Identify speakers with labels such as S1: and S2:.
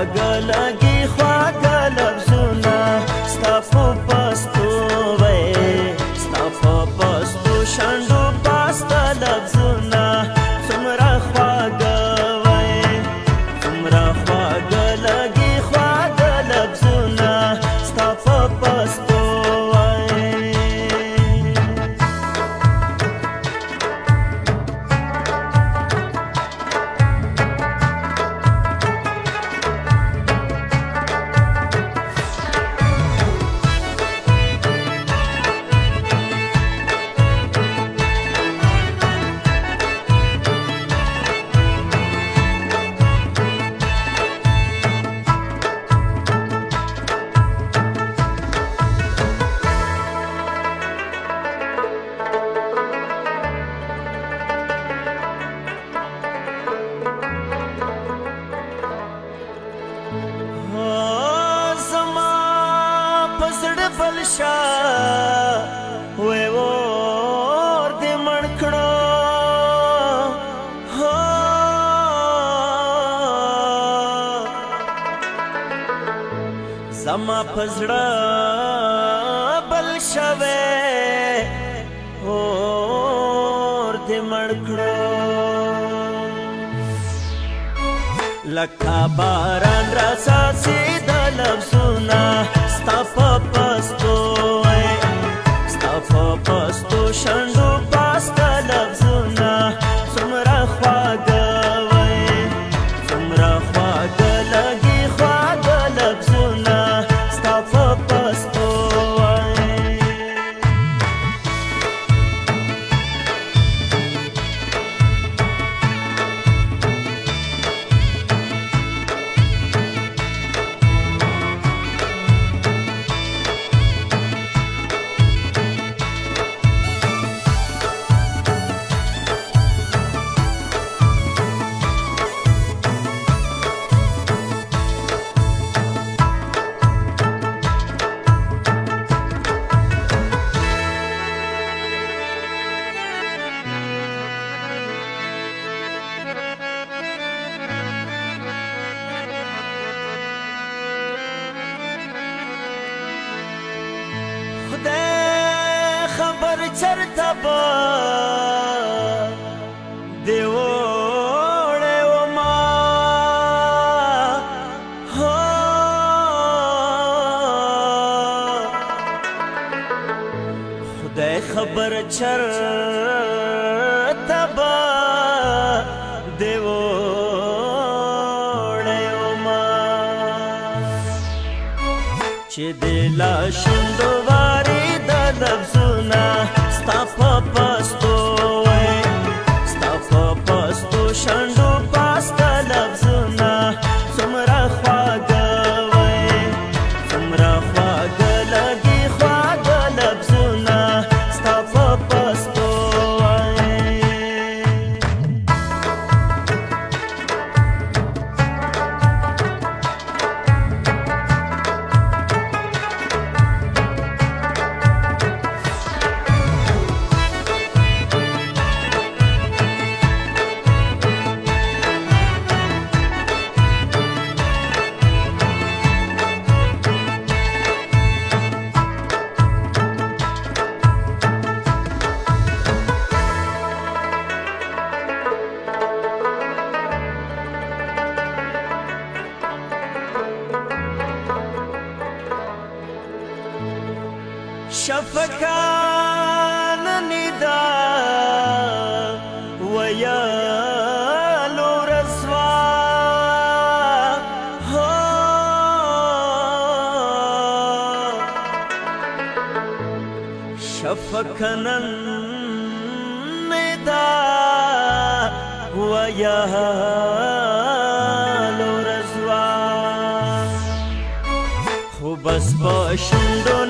S1: خواږه لګي خواږه لفظونه ستا په پستو وې ستا په پستو شونډو پاسته لفظونه څومره خواږه وې څومره خواږه لګي خواږه لفظونه ستا په پستو بلشا وې اور دې مړ کړو زما په زړه بلشا وې اور دې مړ کړو لکه باران راساسي د لفظونه ستا په پستو ستا په پستو شونډو پاسته لفظونه څومره خواږه وې څومره خواږه لګي خواږه لفظونه ستا په پستو خبر چرته به دې وړی وما خدای خبر چرته به دې وړی وما چې دې لا شونډو واري د لفظونه ستا په پستو ستا په پستو شونډو پاسته لفظونه څومره خواږه وې څومره خواږه لګي خواږه لفظونه ستا په پستو شفقان ندا ويالو رسوا شفقان ندا ويالو رسوا خو بس باشندو